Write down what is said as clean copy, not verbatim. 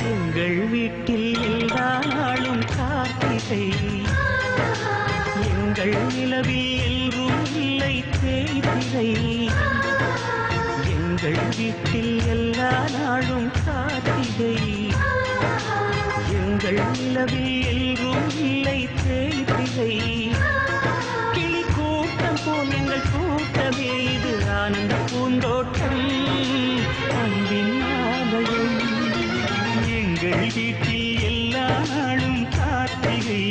எங்கள் வீட்டில் எல்லா நாளும் கார்த்திகை எங்கள் நிலவில் எல்லோரும் இல்லை தேய்திரை எங்கள் வீட்டில் எல்லா நாளும் கார்த்திகை எங்கள் நிலவில் எல்லோரும் இல்லை தேய்திரை கிளி கூட்டம் போல் எங்கள் கூட்டமே இது ஆனந்த பூந்தோட்டம் அன்பின் ஆலயம் எங்கள் வீட்டில் எல்லா நாளும் கார்த்திகை